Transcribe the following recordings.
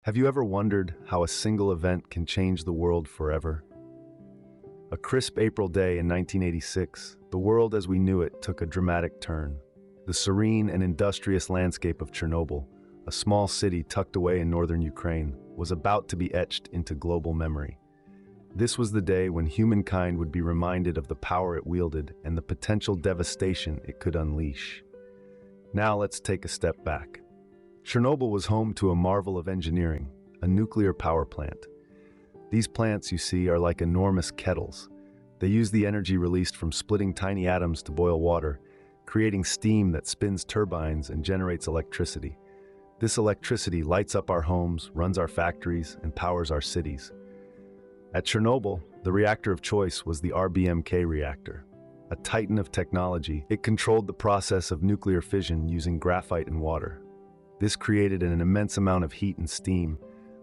Have you ever wondered how a single event can change the world forever? A crisp April day in 1986, the world as we knew it took a dramatic turn. The serene and industrious landscape of Chernobyl, a small city tucked away in northern Ukraine, was about to be etched into global memory. This was the day when humankind would be reminded of the power it wielded and the potential devastation it could unleash. Now let's take a step back. Chernobyl was home to a marvel of engineering, a nuclear power plant. These plants, you see, are like enormous kettles. They use the energy released from splitting tiny atoms to boil water, creating steam that spins turbines and generates electricity. This electricity lights up our homes, runs our factories, and powers our cities. At Chernobyl, the reactor of choice was the RBMK reactor. A titan of technology, it controlled the process of nuclear fission using graphite and water. This created an immense amount of heat and steam,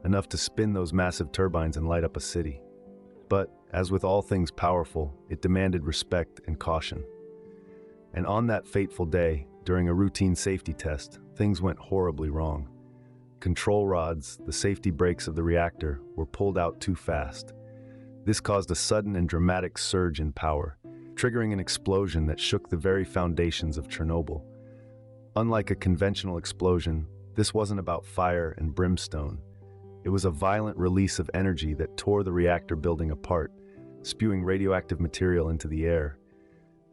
enough to spin those massive turbines and light up a city. But, as with all things powerful, it demanded respect and caution. And on that fateful day, during a routine safety test, things went horribly wrong. Control rods, the safety brakes of the reactor, were pulled out too fast. This caused a sudden and dramatic surge in power, triggering an explosion that shook the very foundations of Chernobyl. Unlike a conventional explosion, this wasn't about fire and brimstone. It was a violent release of energy that tore the reactor building apart, spewing radioactive material into the air.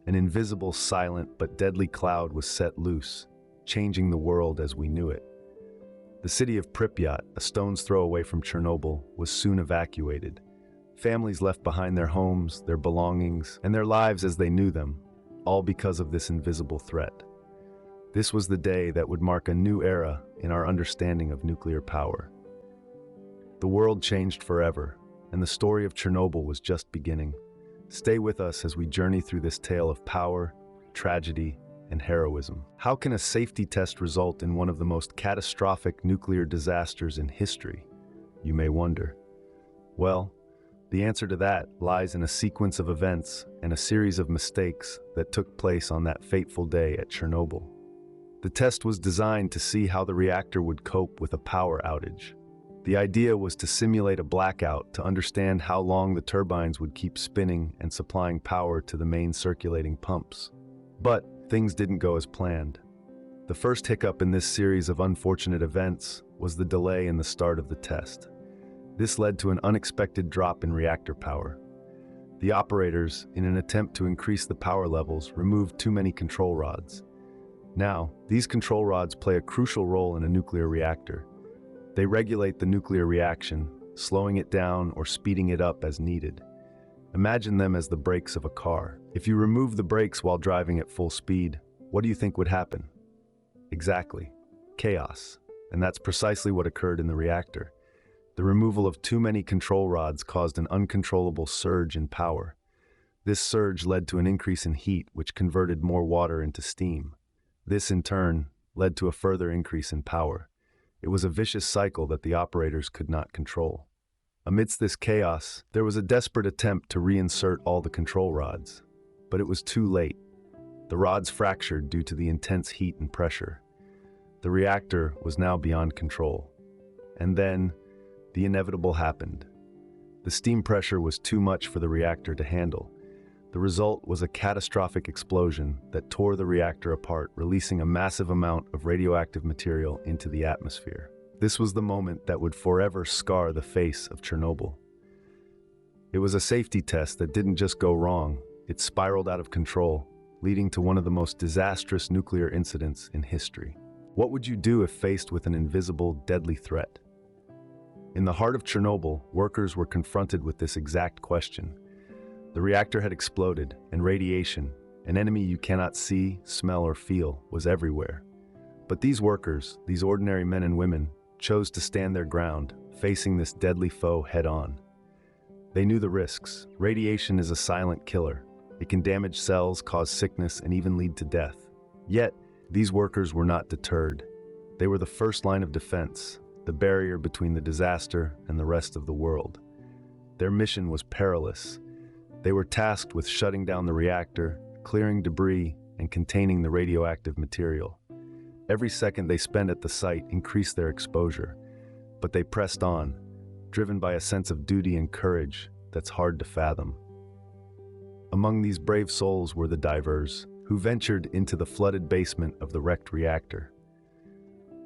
An invisible, silent, but deadly cloud was set loose, changing the world as we knew it. The city of Pripyat, a stone's throw away from Chernobyl, was soon evacuated. Families left behind their homes, their belongings, and their lives as they knew them, all because of this invisible threat. This was the day that would mark a new era in our understanding of nuclear power. The world changed forever, and the story of Chernobyl was just beginning. Stay with us as we journey through this tale of power, tragedy, and heroism. How can a safety test result in one of the most catastrophic nuclear disasters in history? You may wonder. Well, the answer to that lies in a sequence of events and a series of mistakes that took place on that fateful day at Chernobyl. The test was designed to see how the reactor would cope with a power outage. The idea was to simulate a blackout to understand how long the turbines would keep spinning and supplying power to the main circulating pumps. But things didn't go as planned. The first hiccup in this series of unfortunate events was the delay in the start of the test. This led to an unexpected drop in reactor power. The operators, in an attempt to increase the power levels, removed too many control rods. Now, these control rods play a crucial role in a nuclear reactor. They regulate the nuclear reaction, slowing it down or speeding it up as needed. Imagine them as the brakes of a car. If you remove the brakes while driving at full speed, what do you think would happen? Exactly, chaos. And that's precisely what occurred in the reactor. The removal of too many control rods caused an uncontrollable surge in power. This surge led to an increase in heat, which converted more water into steam. This, in turn, led to a further increase in power. It was a vicious cycle that the operators could not control. Amidst this chaos, there was a desperate attempt to reinsert all the control rods. But it was too late. The rods fractured due to the intense heat and pressure. The reactor was now beyond control. And then, the inevitable happened. The steam pressure was too much for the reactor to handle. The result was a catastrophic explosion that tore the reactor apart, releasing a massive amount of radioactive material into the atmosphere. This was the moment that would forever scar the face of Chernobyl. It was a safety test that didn't just go wrong, it spiraled out of control, leading to one of the most disastrous nuclear incidents in history. What would you do if faced with an invisible, deadly threat? In the heart of Chernobyl, workers were confronted with this exact question. The reactor had exploded, and radiation, an enemy you cannot see, smell, or feel, was everywhere. But these workers, these ordinary men and women, chose to stand their ground, facing this deadly foe head-on. They knew the risks. Radiation is a silent killer. It can damage cells, cause sickness, and even lead to death. Yet, these workers were not deterred. They were the first line of defense, the barrier between the disaster and the rest of the world. Their mission was perilous. They were tasked with shutting down the reactor, clearing debris, and containing the radioactive material. Every second they spent at the site increased their exposure. but they pressed on, driven by a sense of duty and courage that's hard to fathom. Among these brave souls were the divers, who ventured into the flooded basement of the wrecked reactor.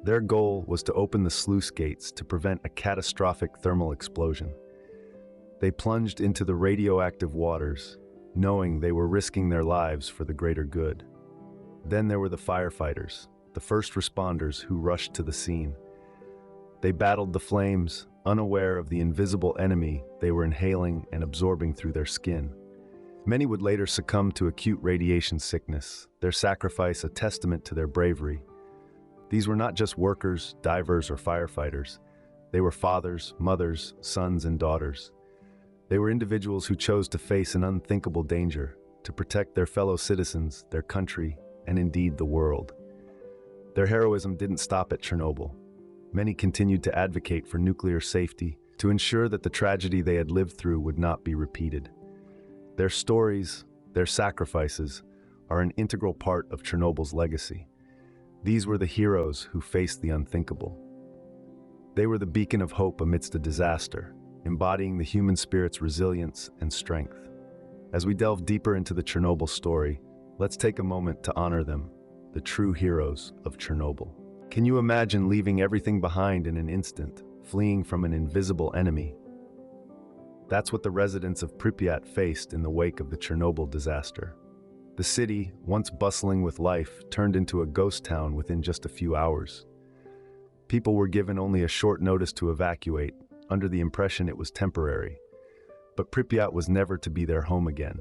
Their goal was to open the sluice gates to prevent a catastrophic thermal explosion. They plunged into the radioactive waters, knowing they were risking their lives for the greater good. Then there were the firefighters, the first responders who rushed to the scene. They battled the flames, unaware of the invisible enemy they were inhaling and absorbing through their skin. Many would later succumb to acute radiation sickness, their sacrifice a testament to their bravery. These were not just workers, divers, or firefighters. They were fathers, mothers, sons, and daughters. They were individuals who chose to face an unthinkable danger, to protect their fellow citizens, their country, and indeed the world. Their heroism didn't stop at Chernobyl. Many continued to advocate for nuclear safety, to ensure that the tragedy they had lived through would not be repeated. Their stories, their sacrifices, are an integral part of Chernobyl's legacy. These were the heroes who faced the unthinkable. They were the beacon of hope amidst a disaster, embodying the human spirit's resilience and strength. As we delve deeper into the Chernobyl story, let's take a moment to honor them, the true heroes of Chernobyl. Can you imagine leaving everything behind in an instant, fleeing from an invisible enemy? That's what the residents of Pripyat faced in the wake of the Chernobyl disaster. The city, once bustling with life, turned into a ghost town within just a few hours. People were given only a short notice to evacuate, under the impression it was temporary. But Pripyat was never to be their home again.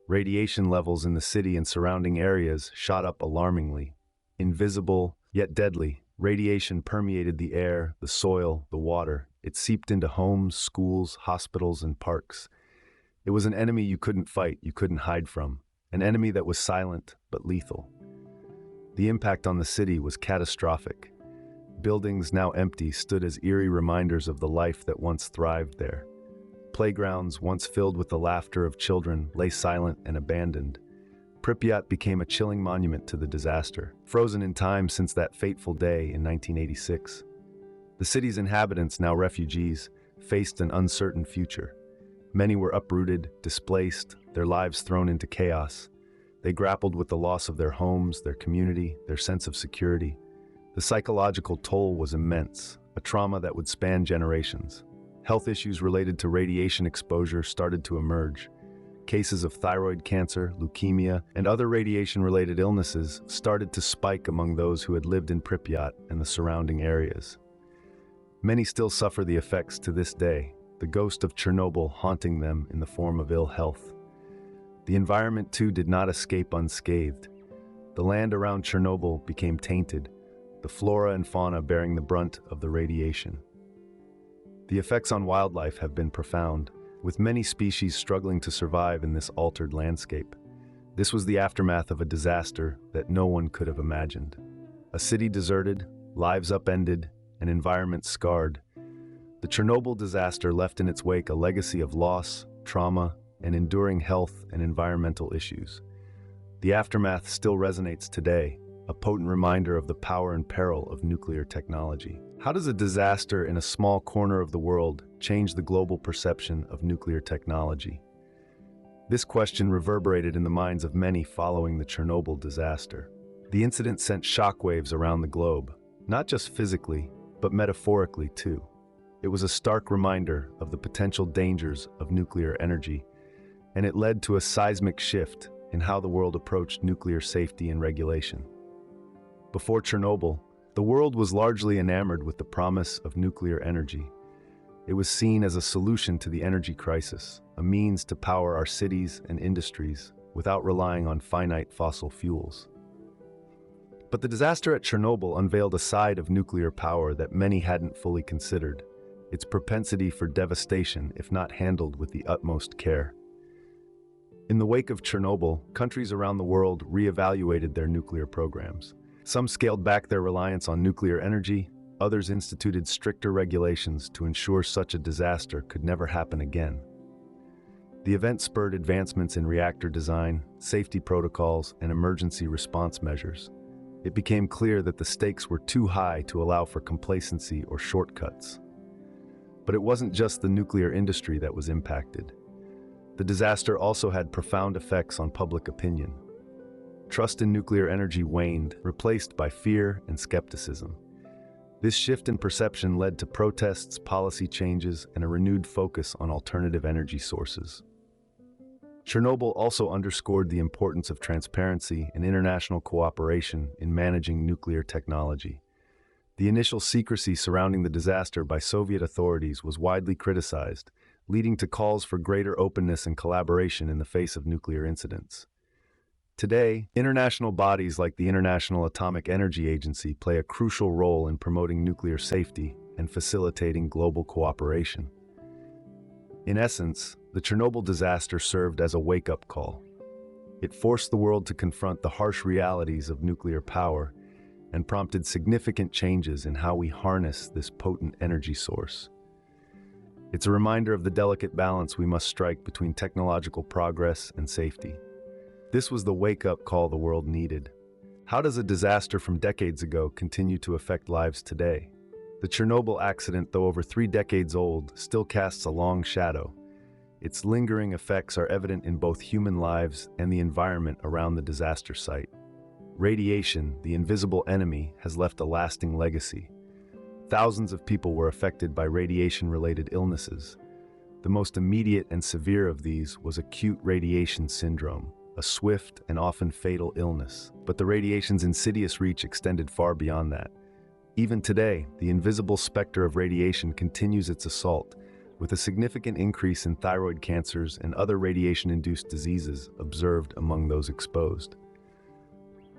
Radiation levels in the city and surrounding areas shot up alarmingly. Invisible, yet deadly, radiation permeated the air, the soil, the water. It seeped into homes, schools, hospitals, and parks. It was an enemy you couldn't fight, you couldn't hide from. An enemy that was silent, but lethal. The impact on the city was catastrophic. Buildings now empty stood as eerie reminders of the life that once thrived there. Playgrounds, once filled with the laughter of children, lay silent and abandoned. Pripyat became a chilling monument to the disaster, frozen in time since that fateful day in 1986. The city's inhabitants, now refugees, faced an uncertain future. Many were uprooted, displaced, their lives thrown into chaos. They grappled with the loss of their homes, their community, their sense of security. The psychological toll was immense, a trauma that would span generations. Health issues related to radiation exposure started to emerge. Cases of thyroid cancer, leukemia, and other radiation-related illnesses started to spike among those who had lived in Pripyat and the surrounding areas. Many still suffer the effects to this day, the ghost of Chernobyl haunting them in the form of ill health. The environment, too, did not escape unscathed. The land around Chernobyl became tainted, the flora and fauna bearing the brunt of the radiation. The effects on wildlife have been profound, with many species struggling to survive in this altered landscape. This was the aftermath of a disaster that no one could have imagined. A city deserted, lives upended, an environment scarred. The Chernobyl disaster left in its wake a legacy of loss, trauma, and enduring health and environmental issues. The aftermath still resonates today, a potent reminder of the power and peril of nuclear technology. How does a disaster in a small corner of the world change the global perception of nuclear technology? This question reverberated in the minds of many following the Chernobyl disaster. The incident sent shockwaves around the globe, not just physically, but metaphorically too. It was a stark reminder of the potential dangers of nuclear energy, and it led to a seismic shift in how the world approached nuclear safety and regulation. Before Chernobyl, the world was largely enamored with the promise of nuclear energy. It was seen as a solution to the energy crisis, a means to power our cities and industries without relying on finite fossil fuels. But the disaster at Chernobyl unveiled a side of nuclear power that many hadn't fully considered: its propensity for devastation if not handled with the utmost care. In the wake of Chernobyl, countries around the world reevaluated their nuclear programs. Some scaled back their reliance on nuclear energy, others instituted stricter regulations to ensure such a disaster could never happen again. The event spurred advancements in reactor design, safety protocols, and emergency response measures. it became clear that the stakes were too high to allow for complacency or shortcuts. But it wasn't just the nuclear industry that was impacted. The disaster also had profound effects on public opinion. Trust in nuclear energy waned, replaced by fear and skepticism. This shift in perception led to protests, policy changes, and a renewed focus on alternative energy sources. Chernobyl also underscored the importance of transparency and international cooperation in managing nuclear technology. The initial secrecy surrounding the disaster by Soviet authorities was widely criticized, leading to calls for greater openness and collaboration in the face of nuclear incidents. Today, international bodies like the International Atomic Energy Agency play a crucial role in promoting nuclear safety and facilitating global cooperation. In essence, the Chernobyl disaster served as a wake-up call. It forced the world to confront the harsh realities of nuclear power and prompted significant changes in how we harness this potent energy source. It's a reminder of the delicate balance we must strike between technological progress and safety. This was the wake-up call the world needed. How does a disaster from decades ago continue to affect lives today? The Chernobyl accident, though over 3 decades old, still casts a long shadow. Its lingering effects are evident in both human lives and the environment around the disaster site. Radiation, the invisible enemy, has left a lasting legacy. Thousands of people were affected by radiation-related illnesses. The most immediate and severe of these was acute radiation syndrome, a swift and often fatal illness. But the radiation's insidious reach extended far beyond that. Even today, the invisible specter of radiation continues its assault, with a significant increase in thyroid cancers and other radiation-induced diseases observed among those exposed.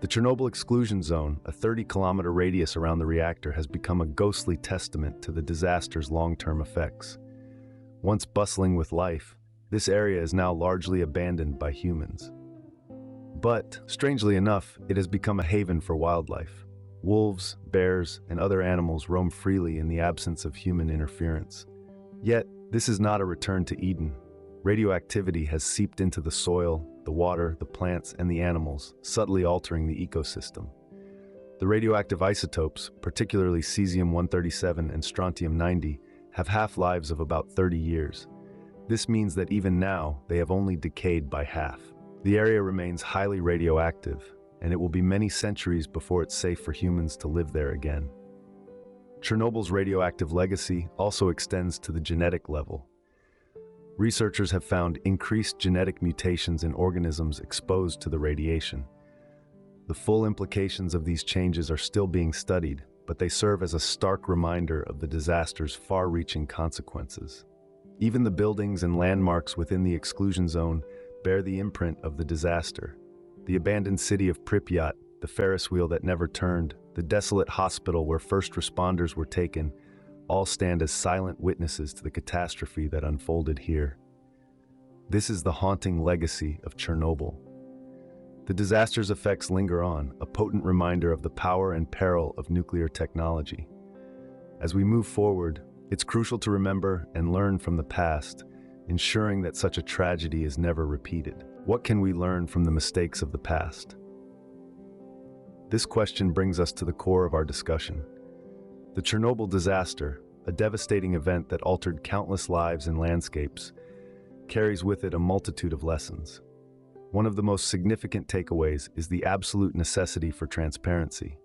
The Chernobyl exclusion zone, a 30-kilometer radius around the reactor, has become a ghostly testament to the disaster's long-term effects. Once bustling with life, this area is now largely abandoned by humans. But, strangely enough, it has become a haven for wildlife. Wolves, bears, and other animals roam freely in the absence of human interference. Yet, this is not a return to Eden. Radioactivity has seeped into the soil, the water, the plants, and the animals, subtly altering the ecosystem. The radioactive isotopes, particularly cesium-137 and strontium-90, have half-lives of about 30 years. This means that even now, they have only decayed by half. The area remains highly radioactive, and it will be many centuries before it's safe for humans to live there again. Chernobyl's radioactive legacy also extends to the genetic level. Researchers have found increased genetic mutations in organisms exposed to the radiation. The full implications of these changes are still being studied, but they serve as a stark reminder of the disaster's far-reaching consequences. Even the buildings and landmarks within the exclusion zone bear the imprint of the disaster. The abandoned city of Pripyat, the Ferris wheel that never turned, the desolate hospital where first responders were taken, all stand as silent witnesses to the catastrophe that unfolded here. This is the haunting legacy of Chernobyl. The disaster's effects linger on, a potent reminder of the power and peril of nuclear technology. As we move forward, it's crucial to remember and learn from the past, ensuring that such a tragedy is never repeated. What can we learn from the mistakes of the past? This question brings us to the core of our discussion. The Chernobyl disaster, a devastating event that altered countless lives and landscapes, carries with it a multitude of lessons. One of the most significant takeaways is the absolute necessity for transparency.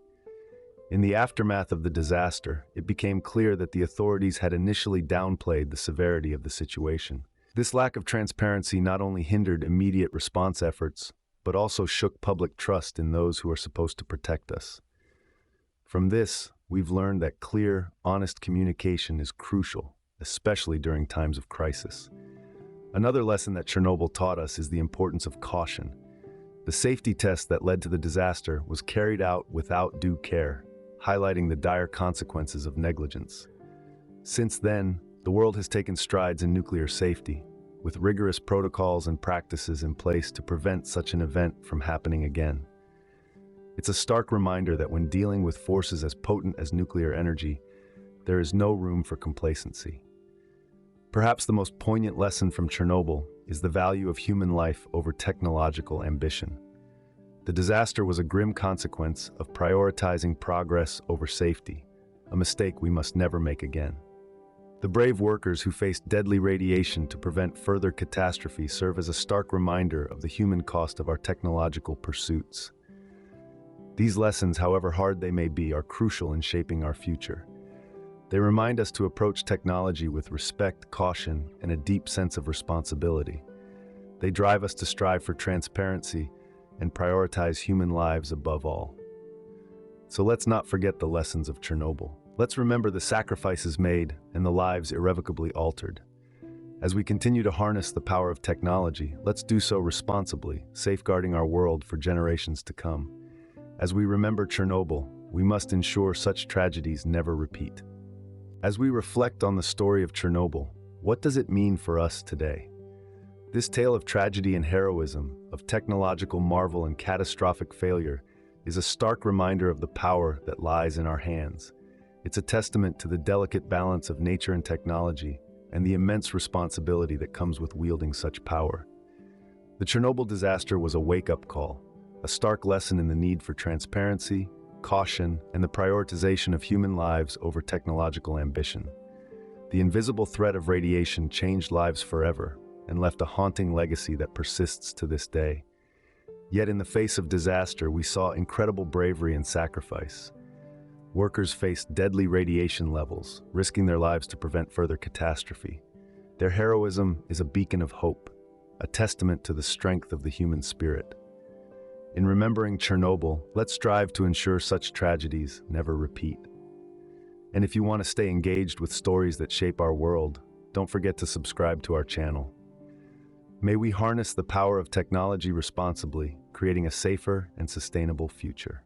In the aftermath of the disaster, it became clear that the authorities had initially downplayed the severity of the situation. This lack of transparency not only hindered immediate response efforts, but also shook public trust in those who are supposed to protect us. From this, we've learned that clear, honest communication is crucial, especially during times of crisis. Another lesson that Chernobyl taught us is the importance of caution. The safety test that led to the disaster was carried out without due care, highlighting the dire consequences of negligence. Since then, the world has taken strides in nuclear safety, with rigorous protocols and practices in place to prevent such an event from happening again. It's a stark reminder that when dealing with forces as potent as nuclear energy, there is no room for complacency. Perhaps the most poignant lesson from Chernobyl is the value of human life over technological ambition. The disaster was a grim consequence of prioritizing progress over safety, a mistake we must never make again. The brave workers who faced deadly radiation to prevent further catastrophe serve as a stark reminder of the human cost of our technological pursuits. These lessons, however hard they may be, are crucial in shaping our future. They remind us to approach technology with respect, caution, and a deep sense of responsibility. They drive us to strive for transparency and prioritize human lives above all. So let's not forget the lessons of Chernobyl. Let's remember the sacrifices made and the lives irrevocably altered. As we continue to harness the power of technology, let's do so responsibly, safeguarding our world for generations to come. As we remember Chernobyl, we must ensure such tragedies never repeat. As we reflect on the story of Chernobyl, what does it mean for us today? This tale of tragedy and heroism, of technological marvel and catastrophic failure, is a stark reminder of the power that lies in our hands. It's a testament to the delicate balance of nature and technology, and the immense responsibility that comes with wielding such power. The Chernobyl disaster was a wake-up call, a stark lesson in the need for transparency, caution, and the prioritization of human lives over technological ambition. The invisible threat of radiation changed lives forever and left a haunting legacy that persists to this day. Yet in the face of disaster, we saw incredible bravery and sacrifice. Workers faced deadly radiation levels, risking their lives to prevent further catastrophe. Their heroism is a beacon of hope, a testament to the strength of the human spirit. In remembering Chernobyl, let's strive to ensure such tragedies never repeat. And if you want to stay engaged with stories that shape our world, don't forget to subscribe to our channel. May we harness the power of technology responsibly, creating a safer and sustainable future.